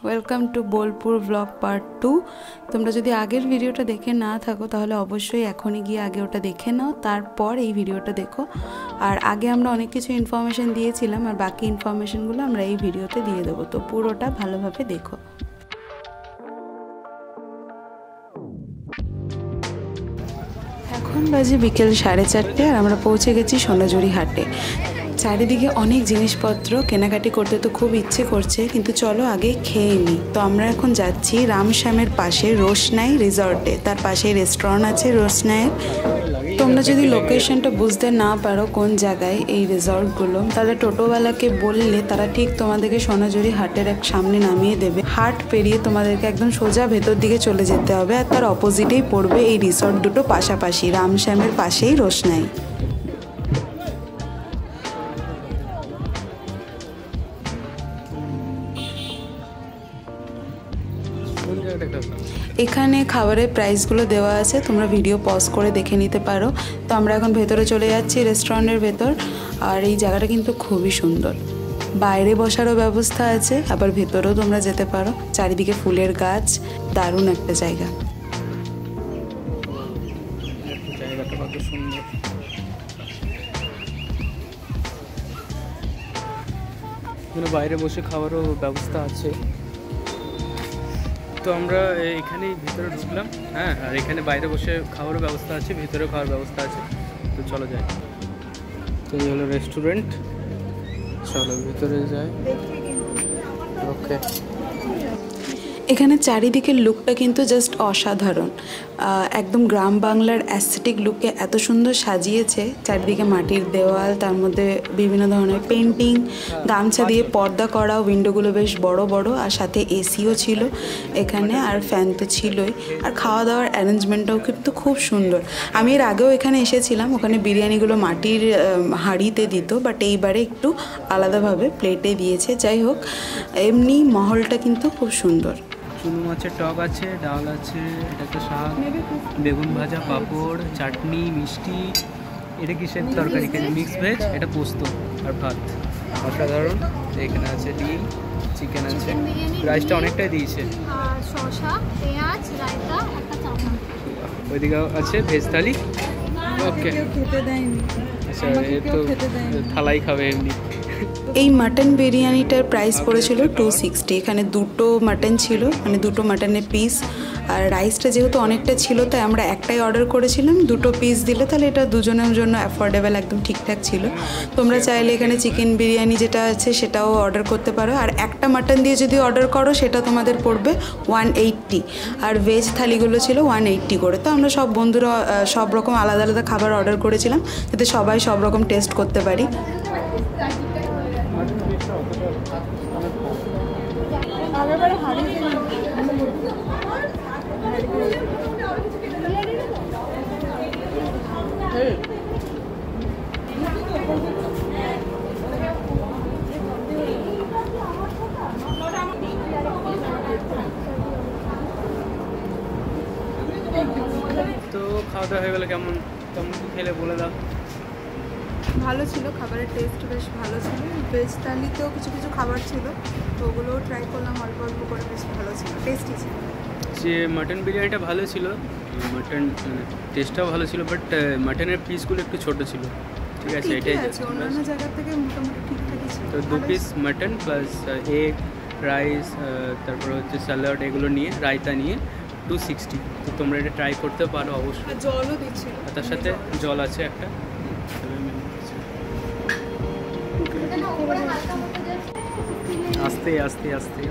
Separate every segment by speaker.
Speaker 1: Welcome to Bolpur blog part 2। তোমরা যদি আগের ভিডিওটা দেখে না থাকো তাহলে অবশ্যই এখনই গিয়ে আগে ওটা দেখে নাও, তারপর এই ভিডিওটা দেখো। আর আগে আমরা অনেক কিছু ইনফরমেশন দিয়েছিলাম, আর বাকি ইনফরমেশনগুলো আমরা এই ভিডিওতে দিয়ে দেবো, তো পুরোটা ভালোভাবে দেখো। এখন বাজে বিকেল 4:30 আর আমরা পৌঁছে গেছি সোনাঝুরি হাটে। চারিদিকে অনেক জিনিসপত্র, কেনাকাটি করতে তো খুব ইচ্ছে করছে, কিন্তু চলো আগে খেয়ে নিই। তো আমরা এখন যাচ্ছি রামশ্যামের পাশে রোশনাই রিসর্টে, তার পাশে রেস্টুরেন্ট আছে রোশনাইয়ের। তোমরা যদি লোকেশনটা বুঝতে না পারো কোন জায়গায় এই রিসর্টগুলো, তাহলে টোটোওয়ালাকে বললে তারা ঠিক তোমাদেরকে সোনাঝুরি হাটের এক সামনে নামিয়ে দেবে। হাট পেরিয়ে তোমাদেরকে একদম সোজা ভেতর দিকে চলে যেতে হবে, আর তার অপোজিটেই পড়বে এই রিসর্ট দুটো পাশাপাশি, রামশ্যামের পাশেই রোশনাই। এখানে খাবারের প্রাইসগুলো দেওয়া আছে, তোমরা ভিডিও পজ করে দেখে নিতে পারো। তো আমরা এখন ভেতরে চলে যাচ্ছি রেস্টুরেন্টের ভেতর, আর এই জায়গাটা কিন্তু খুবই সুন্দর। বাইরে বসারও ব্যবস্থা আছে, আবার ভেতরেও তোমরা যেতে পারো। চারিদিকে ফুলের গাছ, দারুণ একটা জায়গা।
Speaker 2: জায়গাটা কত সুন্দর। বাইরে বসে খাওয়ারও ব্যবস্থা আছে। তো আমরা এখানেই ভিতরে ঢুকলাম, হ্যাঁ, আর এখানে বাইরে বসে খাওয়ারও ব্যবস্থা আছে, ভিতরে খাওয়ার ব্যবস্থা আছে। তো চলো যাই। তো এই হলো রেস্টুরেন্ট, চলো ভিতরে যাই। ওকে।
Speaker 1: এখানে চারিদিকের লুকটা কিন্তু জাস্ট অসাধারণ, একদম গ্রাম বাংলার অ্যাস্থেটিক লুকে এত সুন্দর সাজিয়েছে। চারিদিকে মাটির দেওয়াল, তার মধ্যে বিভিন্ন ধরনের পেন্টিং, গামছা দিয়ে পর্দা করা, উইন্ডোগুলো বেশ বড় বড়, আর সাথে এসিও ছিল এখানে, আর ফ্যান তো ছিলই। আর খাওয়া দাওয়ার অ্যারেঞ্জমেন্টটাও কিন্তু খুব সুন্দর। আমি এর আগেও এখানে এসেছিলাম, ওখানে বিরিয়ানিগুলো মাটির হাঁড়িতে দিত, বাট এইবারে একটু আলাদাভাবে প্লেটে দিয়েছে। যাই হোক, এমনি মহলটা কিন্তু খুব সুন্দর।
Speaker 2: চুনো মাছের টক আছে, ডাল আছে, এটা একটা শাক, বেগুন ভাজা, পাঁপড়, চাটনি, মিষ্টি। এটা কিসের তরকারি? মিক্স ভেজ, এটা পোস্ত আর ভাত, অসাধারণ। এখানে আছে ডিম, চিকেন আছে, রাইসটা অনেকটাই দিয়েছে,
Speaker 3: শসা, পেঁয়াজ, রায়তা, একটা চাটনি।
Speaker 2: ওইদিকে আছে ভেজ থালি। ওকে, আচ্ছা, এ তো থালাই খাবে এমনি।
Speaker 1: এই মাটন বিরিয়ানিটার প্রাইস পড়েছিল 260। এখানে দুটো মাটন ছিল, মানে দুটো মাটনের পিস, আর রাইসটা যেহেতু অনেকটা ছিল তাই আমরা একটাই অর্ডার করেছিলাম। দুটো পিস দিলে তাহলে এটা দুজনের জন্য অ্যাফোর্ডেবল, একদম ঠিকঠাক ছিল। তোমরা চাইলে এখানে চিকেন বিরিয়ানি যেটা আছে সেটাও অর্ডার করতে পারো, আর একটা মাটন দিয়ে যদি অর্ডার করো সেটা তোমাদের পড়বে 180, আর ভেজ থালিগুলো ছিল 180 করে। তো আমরা সব বন্ধুরা সব রকম আলাদা আলাদা খাবার অর্ডার করেছিলাম, যাতে সবাই সব রকম টেস্ট করতে পারি।
Speaker 2: তো খাওয়া দাওয়া হয়ে গেলে কেমন কেমন খেলে বলে দাও।
Speaker 4: ভালো ছিল, খাবারের টেস্ট বেশ ভালো ছিল। ভেজ থালিতেও কিছু কিছু খাবার ছিল, তো ওগুলোও ট্রাই করলাম অল্প অল্প করে, বেশ ভালো ছিল, টেস্টি ছিল।
Speaker 2: যে মাটন বিরিয়ানিটা ভালো ছিল, মাটন টেস্টটাও ভালো ছিল, বাট মাটনের পিসগুলো একটু ছোট ছিল। ঠিক আছে, এটাই
Speaker 4: আছে, অন্যান্য জায়গা থেকে মোটামুটি ঠিকঠাকই ছিল।
Speaker 2: তো 2 piece mutton plus egg, rice, তারপরে হচ্ছে স্যালাড, এগুলো নিয়ে রায়তা নিয়ে 260। তো তোমরা এটা ট্রাই করতে পারো অবশ্যই।
Speaker 4: জলও দিচ্ছিল,
Speaker 2: তার সাথে জল আছে একটা। আস্তে আস্তে আস্তে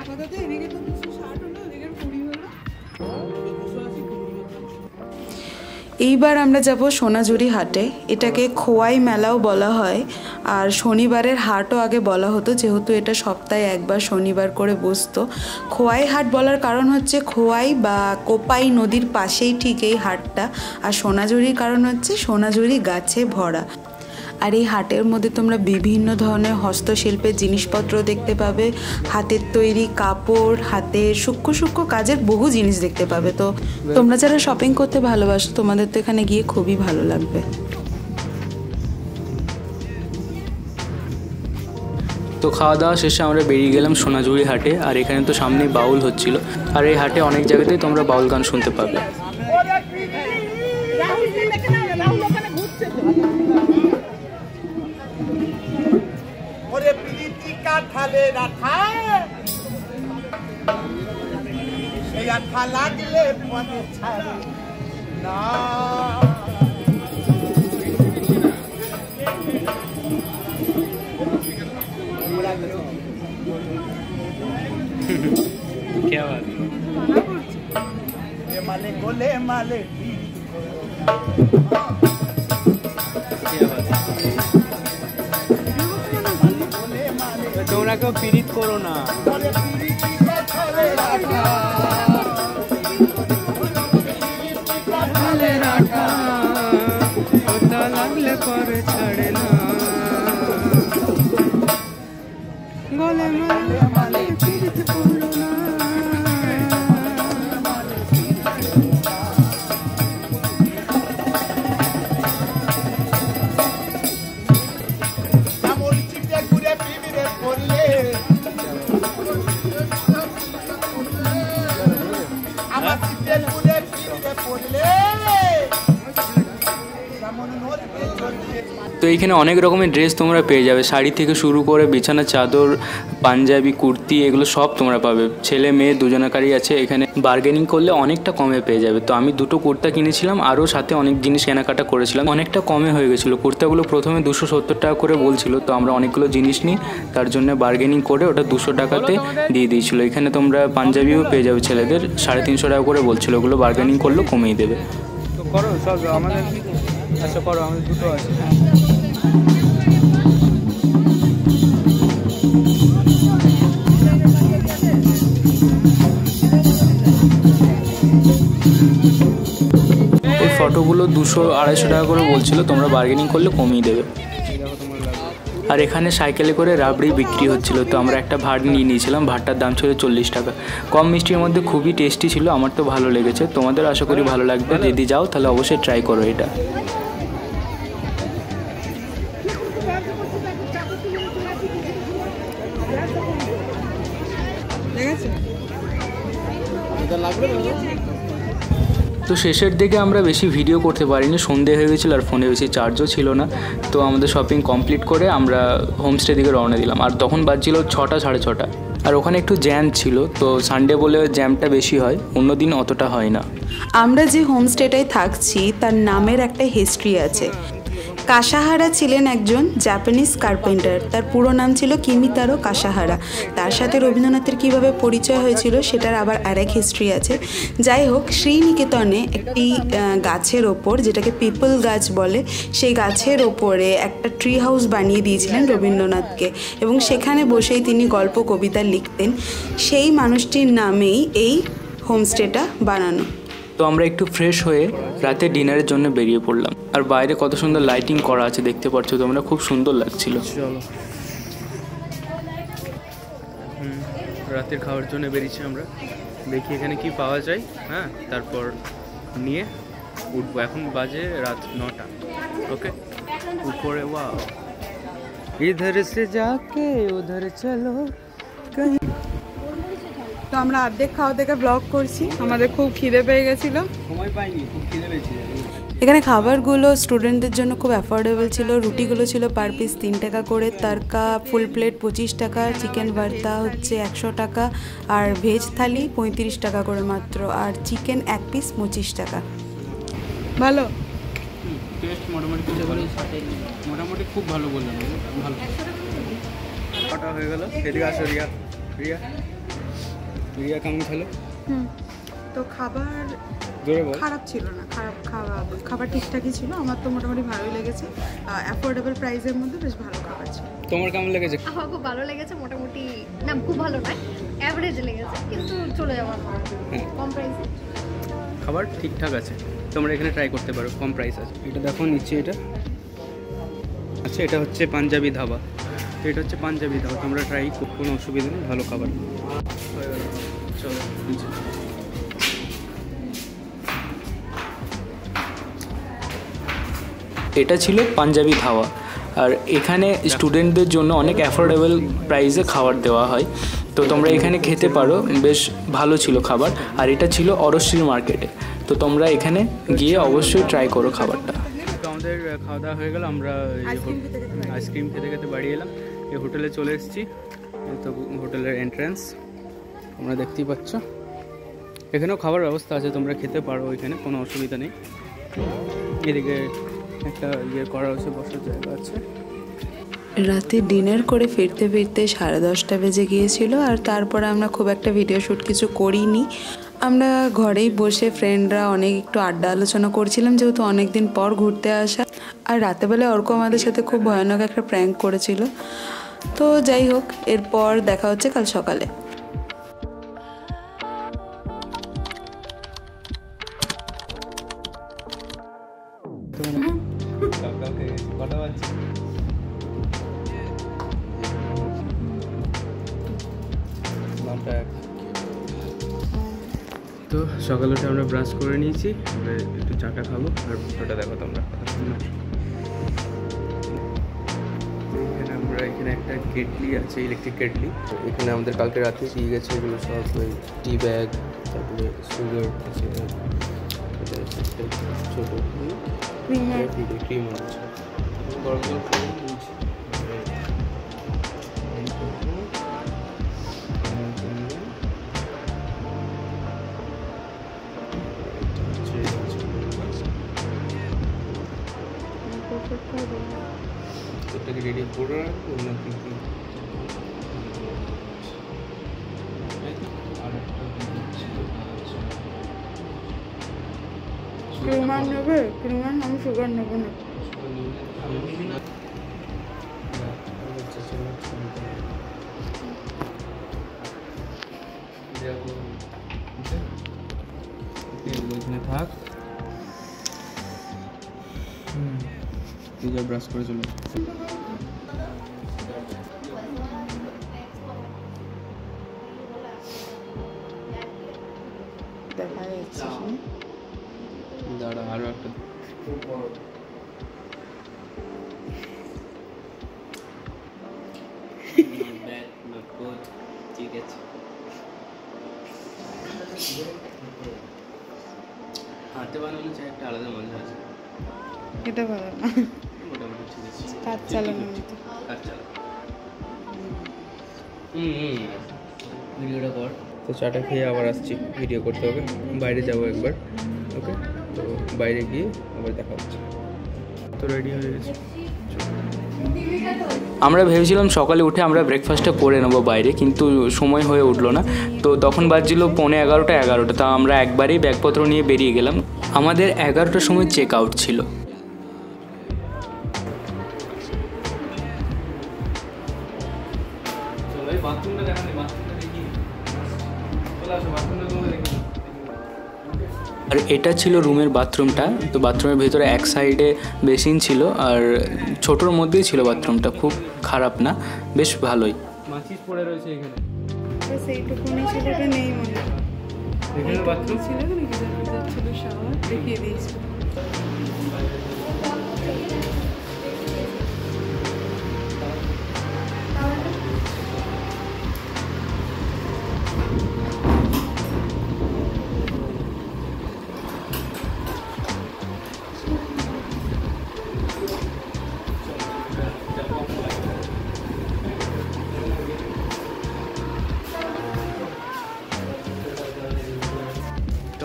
Speaker 4: আপাতত এদিকে তো 260 হলো, ওদিকে 20 হলো।
Speaker 1: এইবার আমরা যাব সোনাঝুরি হাটে। এটাকে খোয়াই মেলাও বলা হয়, আর শনিবারের হাটও আগে বলা হতো, যেহেতু এটা সপ্তাহে একবার শনিবার করে বসতো। খোয়াই হাট বলার কারণ হচ্ছে খোয়াই বা কোপাই নদীর পাশেই ঠিক এই হাটটা, আর সোনাঝুরির কারণ হচ্ছে সোনাঝুরি গাছে ভরা। আর এই হাটের মধ্যে তোমরা বিভিন্ন ধরনের হস্তশিল্পের জিনিসপত্র দেখতে পাবে, হাতের তৈরি কাপড়, হাতের সূক্ষ্ম সূক্ষ্ম কাজের বহু জিনিস দেখতে পাবে। তো তোমরা যারা শপিং করতে ভালোবাসো তোমাদের তো এখানে গিয়ে খুবই ভালো লাগবে।
Speaker 2: তো খাওয়া দাওয়া শেষে আমরা বেরিয়ে গেলাম সোনাঝুরি হাটে। আর এখানে তো সামনেই বাউল হচ্ছিল, আর এই হাটে অনেক জায়গাতেই তোমরা বাউল গান শুনতে পাবে। क्या बात माले गोले माले তোমরা কেউ পীড়িত করো না। লাগলে পরে ছাড়ে না গলে মালে মালে পীড়িত করো না। তো এইখানে অনেক রকমের ড্রেস তোমরা পেয়ে যাবে, শাড়ি থেকে শুরু করে বিছানা চাদর, পাঞ্জাবি, কুর্তি, এগুলো সব তোমরা পাবে। ছেলে মেয়ে দুজনাকারই আছে। এখানে বার্গেনিং করলে অনেকটা কমে পেয়ে যাবে। তো আমি 2টো কুর্তা কিনেছিলাম, আরও সাথে অনেক জিনিস কেনাকাটা করেছিলাম, অনেকটা কমে হয়ে গেছিলো। কুর্তাগুলো প্রথমে 270 টাকা করে বলছিল, তো আমরা অনেকগুলো জিনিস নিই, তার জন্য বার্গেনিং করে ওটা 200 টাকাতে দিয়ে দিয়েছিলো। এখানে তোমরা পাঞ্জাবিও পেয়ে যাবে ছেলেদের, 350 টাকা করে বলছিল, ওগুলো বার্গেনিং করলেও কমিয়ে দেবে। তো করো সব আমাদের, আচ্ছা করো, আমাদের 2টো আছে। এই ফটোগুলো 200-250 টাকা করে বলছিল, তোমরা বার্গেনিং করলে কমিয়ে দেবে। আর এখানে সাইকেলে করে রাবড়ি বিক্রি হচ্ছিল, তো আমরা একটা ভাট নিয়ে নিয়েছিলাম। ভাটটার দাম ছিল 40 টাকা। কম মিষ্টির মধ্যে খুবই টেস্টি ছিল, আমার তো ভালো লেগেছে। তোমাদের আশা করি ভালো লাগবে। যদি যাও তাহলে অবশ্যই ট্রাই করো এটা। তো শেষের দিকে আমরা বেশি ভিডিও করতে পারিনি, সন্ধে হয়ে গেছিলো আর ফোনে বেশি চার্জও ছিল না। তো আমাদের শপিং কমপ্লিট করে আমরা হোমস্টে দিকে রওনা দিলাম। আর তখন বাজছিল 6টা 6:30। আর ওখানে একটু জ্যাম ছিল, তো সানডে বলে জ্যামটা বেশি হয়, অন্য দিন অতটা হয় না।
Speaker 1: আমরা যে হোমস্টেটায় থাকছি তার নামের একটা হিস্ট্রি আছে। কাসাহারা ছিলেন একজন জাপানিজ কার্পেন্টার, তার পুরো নাম ছিল কিমিতারো কাসাহারা। তার সাথে রবীন্দ্রনাথের কীভাবে পরিচয় হয়েছিল সেটার আবার আরেক হিস্ট্রি আছে। যাই হোক, শ্রীনিকেতনে একটি গাছের ওপর, যেটাকে পিপল গাছ বলে, সেই গাছের ওপরে একটা ট্রি হাউস বানিয়ে দিয়েছিলেন রবীন্দ্রনাথকে, এবং সেখানে বসেই তিনি গল্প কবিতা লিখতেন। সেই মানুষটির নামেই এই হোমস্টেটা বানানো।
Speaker 2: তো আমরা একটু ফ্রেশ হয়ে রাতে ডিনারের জন্য বেরিয়ে পড়লাম। আর বাইরে কত সুন্দর লাইটিং করা আছে দেখতে পাচ্ছ তোমরা, খুব সুন্দর লাগছিল। চলো রাতের খাওয়ার জন্য বেরিয়েছি আমরা, দেখি এখানে কি পাওয়া যায়। হ্যাঁ, তারপর নিয়ে উঠবো। এখন বাজে রাত 9টা। ওকে, উপরে ওয়াও, ইধর সে যাকে উধর চলো।
Speaker 4: তো আমরা অর্ধেক খাওয়া থেকে ব্লগ করছি, আমাদের খুব খিদে পেয়ে গেছিলো,
Speaker 2: সময় পাইনি, খুব খিদে পেয়েছি।
Speaker 1: এখানে খাবারগুলো স্টুডেন্টদের জন্য খুব অ্যাফোর্ডেবল ছিল। রুটিগুলো ছিল পার পিস 3 টাকা করে, তারকা ফুল প্লেট 25 টাকা, চিকেন ভর্তা হচ্ছে 100 টাকা, আর ভেজ থালি 35 টাকা করে মাত্র, আর চিকেন 1 পিস 25 টাকা। ভালো
Speaker 2: টেস্ট মোটামুটি খুব ভালো বললাম, ভালো। কটা হয়ে গেল, এদিকে আসো রিয়া। রিয়া রিয়া কেমন খেলো?
Speaker 4: তো খাবার খারাপ ছিল না, খাবার ঠিকঠাকই ছিল। আমার তো মোটামুটি ভালোই লেগেছে, অ্যাফোর্ডেবল প্রাইসের মধ্যে বেশ ভালো খাবার ছিল।
Speaker 2: তোমার কেমন লেগেছে?
Speaker 3: আমার খুব ভালো লেগেছে, মোটামুটি না খুব ভালো নয়, অ্যাভারেজ লেগেছে, কিন্তু চলে যাওয়ার কম প্রাইসে
Speaker 2: খাবার ঠিকঠাক আছে। তোমরা এখানে ট্রাই করতে পারো, কম প্রাইস আছে। এটা দেখো নিচে, এটা আচ্ছা, এটা হচ্ছে পাঞ্জাবি ধাবা। তো এটা হচ্ছে পাঞ্জাবি ধাবা, তোমরা ট্রাই, কোনো অসুবিধা নেই, ভালো খাবার। চলো নিচে। এটা ছিল পাঞ্জাবি ধাবা।
Speaker 5: আর এখানে স্টুডেন্টদের জন্য অনেক অ্যাফোর্ডেবল প্রাইসে খাবার দেওয়া হয়। তো তোমরা এখানে খেতে পারো, বেশ ভালো ছিল খাবার। আর এটা ছিল অরশ্রী মার্কেটে, তো তোমরা এখানে গিয়ে অবশ্যই ট্রাই করো খাবারটা।
Speaker 2: তো আমাদের খাওয়া দাওয়া হয়ে গেল, আমরা আইসক্রিম খেতে খেতে বাড়ি এলাম। এই হোটেলে চলে এসেছি, তো হোটেলের এন্ট্রান্স তোমরা দেখতেই পাচ্ছ। এখানেও খাবার ব্যবস্থা আছে, তোমরা খেতে পারো, এখানে কোনো অসুবিধা নেই। এদিকে একটা করা হচ্ছে, বসার জায়গা আছে।
Speaker 1: রাতে ডিনার করে ফিরতে ফিরতে 10:30 বেজে গিয়েছিল। আর তারপরে আমরা খুব একটা ভিডিও শ্যুট কিছু করিনি, আমরা ঘরেই বসে ফ্রেন্ডরা অনেক একটু আড্ডা আলোচনা করছিলাম, যেহেতু অনেক দিন পর ঘুরতে আসা। আর রাতেবেলায় অর্ক আমাদের সাথে খুব ভয়ানক একটা প্র্যাঙ্ক করেছিল। তো যাই হোক, এরপর দেখা হচ্ছে কাল সকালে।
Speaker 2: তো সকালে উঠে আমরা ব্রাশ করে নিয়েছি, একটু চাটা খাবো। আর ওটা দেখো তোমরা, এখানে একটা কেটলি আছে, ইলেকট্রিক কেটলি। তো এখানে আমাদের কালকে রাতে দিয়ে গেছে এগুলো সব, ওই টি ব্যাগ, তারপরে সুগার আছে, ছোটো ক্রিম আছে, গরম জল করে দিয়েছি। তোটাকে রেডি করে রাখবো নাকি কি?
Speaker 1: ক্রিমার নেবে? ক্রিমার, আমি সুগার নেবো না।
Speaker 2: এখানে থাক, তুই যা ব্রাশ করে চলে।
Speaker 1: দেখা যাচ্ছে
Speaker 2: দাঁড়া, আরো একটা ঠিক আছে। হাতে বানানো চাই একটা আলাদা মজা আছে।
Speaker 1: এটা ভালো না,
Speaker 2: মোটামুটি ঠিক আছে।
Speaker 1: কাজ চালানোর মতো।
Speaker 2: কাজ চালা। ভিডিওটা কর। তো চাটা খেয়ে আবার আসছি, ভিডিও করতে হবে, বাইরে যাবো একবার। ওকে, তো বাইরে গিয়ে আবার দেখা হচ্ছে। তো রেডি হয়ে গেছে।
Speaker 5: আমরা ভেবেছিলাম সকালে উঠে আমরা ব্রেকফাস্টটা করে নেবো বাইরে, কিন্তু সময় হয়ে উঠলো না। তো তখন বাজছিল 11:45। তা আমরা একবারেই ব্যাগপত্র নিয়ে বেরিয়ে গেলাম। আমাদের 11টার সময় চেক আউট ছিল। আর এটা ছিল রুমের বাথরুমটা। তো বাথরুমের ভেতরে এক সাইডে বেসিন ছিল, আর ছোটোর মধ্যেই ছিল বাথরুমটা, খুব খারাপ না, বেশ ভালোই।
Speaker 2: মাছিস পড়ে রয়েছে এখানে,
Speaker 1: সেইটুকুনি ছিল, এটা নেই মনে হয়।
Speaker 2: এখানে বাথরুম
Speaker 1: ছিল না, গিজার ফিজার ছিল, শাওয়ার দেখিয়ে দিয়েছিল।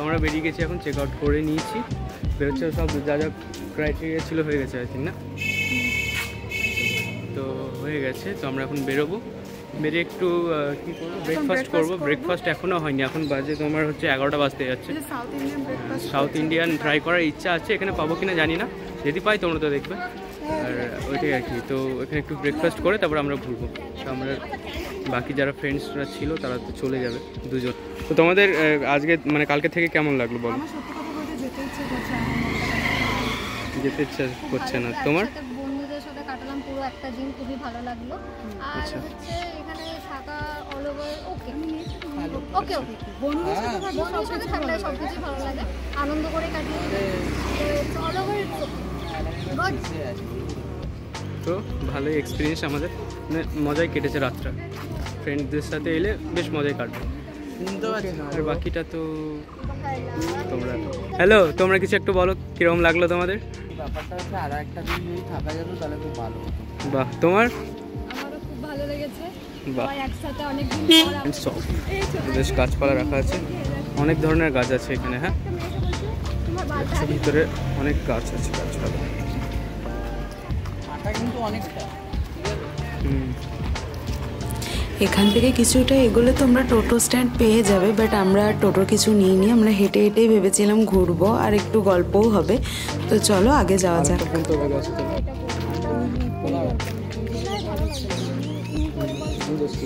Speaker 2: আমরা বেরিয়ে গেছি, এখন চেক আউট করে নিয়েছি, বেরোচ্ছে সব যা যা ক্রাইটেরিয়া ছিল হয়ে গেছে আই থিঙ্ক, না? তো হয়ে গেছে। তো আমরা এখন বেরোবো, বেরিয়ে একটু কী করবো, ব্রেকফাস্ট করবো। ব্রেকফাস্ট এখনও হয়নি, এখন বাজে তোমার হচ্ছে 11টা বাজতে যাচ্ছে। সাউথ ইন্ডিয়ান ট্রাই করার ইচ্ছা আছে, এখানে পাবো কিনা জানি না, যদি পাই তোমরা তো দেখবে। আর ওইটাই আর কি। তো এখানে একটু ব্রেকফাস্ট করে তারপর আমরা ঘুরবো। তো আমরা বাকি যারা ফ্রেন্ডসরা ছিল তারা তো চলে যাবে দুজন। তো তোমাদের আজকে মানে কালকে থেকে কেমন লাগলো বলো? যেতে ইচ্ছা করছে না তোমার?
Speaker 3: বন্ধুদের সাথে কাটালাম পুরো একটা দিন, খুবই ভালো লাগলো। আর হচ্ছে এখানে থাকা অল ওভার ওকে ওকে ওকে বন্ধুদের সাথে থাকলে সবকিছু ভালো লাগে, আনন্দ করে কাটিয়ে অল ওভার গুড।
Speaker 2: তো ভালোই এক্সপিরিয়েন্স আমাদের, মানে মজাই কেটেছে রাতটা। ফ্রেন্ডদের সাথে এলে বেশ মজাই কাটবে। আর বাকিটা তো তোমরা, হ্যালো, তোমরা কিছু একটু বলো, কীরকম লাগলো তোমাদের?
Speaker 6: ব্যাপারটা হচ্ছে আরো একটা দিন যদি থাকা যেত তাহলে খুব ভালো হতো।
Speaker 2: বাহ, তোমার?
Speaker 3: আমারও খুব ভালো লেগেছে,
Speaker 2: বাহ,
Speaker 3: সবাই একসাথে অনেক দিন পর
Speaker 2: সব বেশ গাছপালা রাখা আছে, অনেক ধরনের গাছ আছে এখানে। হ্যাঁ,
Speaker 3: তোমার
Speaker 2: এর ভিতরে অনেক গাছ আছে, গাছপালা।
Speaker 6: হাঁটা কিন্তু অনেকটা।
Speaker 1: এখান থেকে কিছুটা এগোলে তোমরা টোটো স্ট্যান্ড পেয়ে যাবে, বাট আমরা টোটো কিছু নিইনি, আমরা হেঁটে হেঁটেই ভেবেছিলাম ঘুরবো আর একটু গল্পও হবে। তো চলো আগে যাওয়া যাক।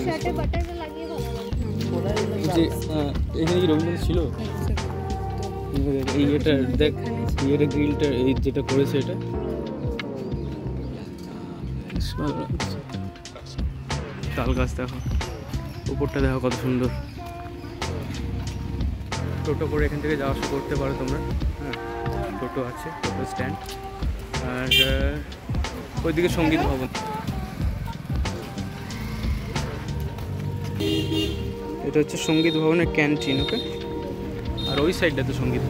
Speaker 3: শার্টে বাটারটা লাগিয়ে ভালো লাগে।
Speaker 2: যে এখানে কি রবীন্দ্র ছিল? এই এটা দেখ, এটা গ্রিলটা এই যেটা করেছে এটা তাল গাছ, দেখো উপরটা দেখো কত সুন্দর। টোটো করে এখান থেকে যাওয়া আসা করতে পারো তোমরা। হ্যাঁ, টোটো আছে, টোটো স্ট্যান্ড। আর ওইদিকে সঙ্গীত ভবন, এটা হচ্ছে সঙ্গীত ভবনের ক্যান্টিন। ওকে, আর ওই সাইডটা তো সঙ্গীত,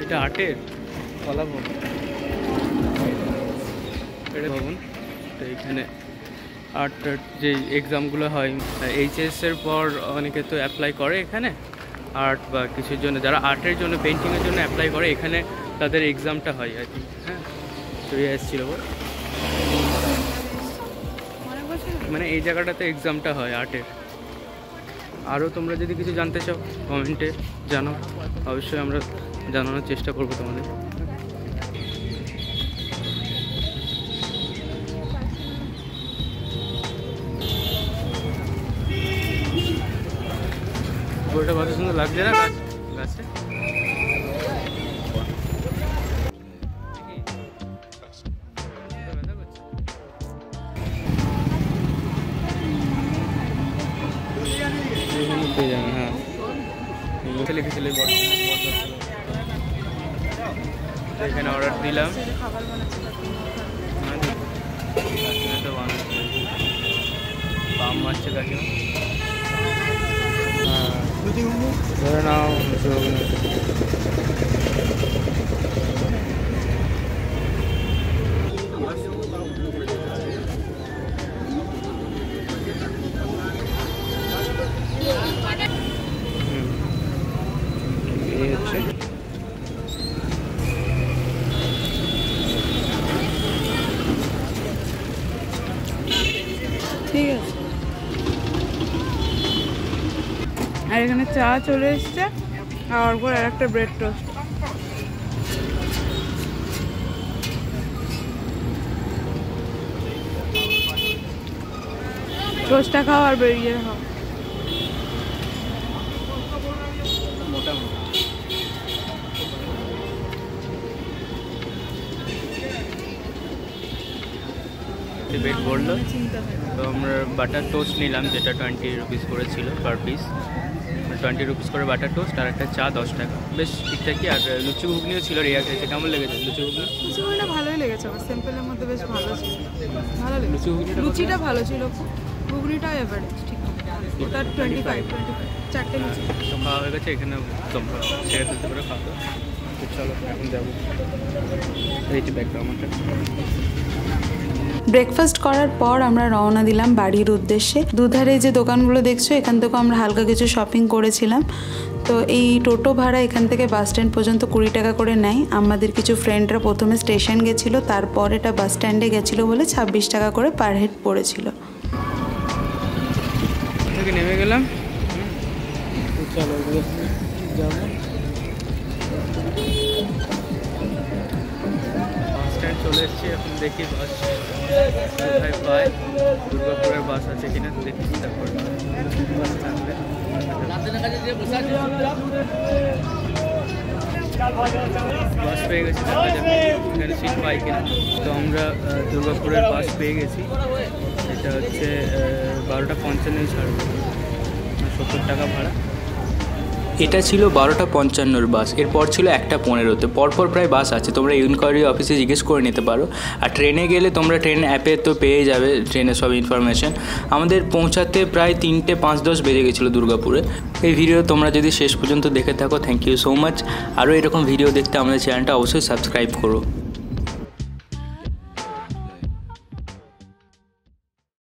Speaker 2: এটা আর্টের কলা ভবন, এটা ভবন। তো এখানে আর্ট যে এক্সামগুলো হয়, এইচএসের পর অনেকে তো অ্যাপ্লাই করে এখানে আর্ট বা কিছুর জন্য, যারা আর্টের জন্য পেন্টিংয়ের জন্য অ্যাপ্লাই করে এখানে তাদের এক্সামটা হয় আর কি। হ্যাঁ, তো এসেছিল মানে এই জায়গাটাতে এক্সামটা হয় আর্টের। আরও তোমরা যদি কিছু জানতে চাও কমেন্টে জানাও, অবশ্যই আমরা জানানোর চেষ্টা করবো তোমাদের। বইটা কত সুন্দর লাগছে না গাছে। হ্যাঁ, লিখেছিল এখানে অর্ডার দিলাম, পাম মারছে কাকিমা। ধরে নাও এই হচ্ছে
Speaker 4: ঠিক আছে। আর এখানে চা চলে এসছে, আর ওর আর একটা ব্রেড টোস্ট। টোস্টটা খাও আর বেরিয়ে খাও।
Speaker 2: পেট ভরলো। তো আমরা বাটার টোস্ট নিলাম, যেটা 20 রুপিস করে ছিল পার পিস। 20 রুপিস করে বাটার টোস্ট আর একটা চা 10 টাকা, বেশ ঠিকঠাকই। আর লুচি ঘুগনিও ছিল, রিয়া খেয়েছে। কেমন লেগেছে লুচি ঘুগনি?
Speaker 4: লুচি ঘুগনিটা ভালোই লেগেছে আমার, সিম্পলের মধ্যে বেশ ভালো ছিল, ভালো লেগেছে।
Speaker 2: লুচি ঘুগনিটা
Speaker 4: লুচিটা ভালো ছিল, ঘুগনিটা এভারেজ ঠিক। ওটা 25 চারটে লুচি।
Speaker 2: তো খাওয়া হয়ে গেছে, এখানে তোমরা ছেড়ে ফেলতে পারো খাওয়া দাওয়া। তো চলো এখন যাবো, এই যে ব্যাগটা আমারটা।
Speaker 1: ব্রেকফাস্ট করার পর আমরা রওনা দিলাম বাড়ির উদ্দেশ্যে। দুধারে যে দোকানগুলো দেখছো, এখান থেকেও আমরা হালকা কিছু শপিং করেছিলাম। তো এই টোটো ভাড়া এখান থেকে বাস স্ট্যান্ড পর্যন্ত 20 টাকা করে নেয়। আমাদের কিছু ফ্রেন্ডরা প্রথমে স্টেশন গেছিলো, তারপর এটা বাস স্ট্যান্ডে গেছিলো বলে 26 টাকা করে পার হেড পড়েছিল।
Speaker 2: থেকে নেমে গেলাম, চলো যাবো। বাস স্ট্যান্ড চলে এসেছি, এখন দেখি বাস কোথায় পাই। দুর্গাপুরের বাস আছে কিনা দেখি, তারপর বাস থাকবে। বাস পেয়ে গেছি, দেখা যাবে এখানে সিট পাই কিনা। তো আমরা দুর্গাপুরের বাস পেয়ে গেছি। এটা হচ্ছে 12টা 55 ছাড়বে, 70 টাকা ভাড়া।
Speaker 5: এটা ছিল 12:55 বাস, এরপর ছিল 1:15। পরপর প্রায় বাস আছে, তোমরা ইনকোয়ারি অফিসে জিজ্ঞেস করে নিতে পারো। আর ট্রেনে গেলে তোমরা ট্রেন অ্যাপে তো পেয়ে যাবে ট্রেনের সব ইনফরমেশন। আমাদের পৌঁছাতে প্রায় 3টে 5-10 বেজে গেছিলো দুর্গাপুরে। এই ভিডিও তোমরা যদি শেষ পর্যন্ত দেখে থাকো, থ্যাংক ইউ সো মাচ। আরও এরকম ভিডিও দেখতে আমাদের চ্যানেলটা অবশ্যই সাবস্ক্রাইব করো।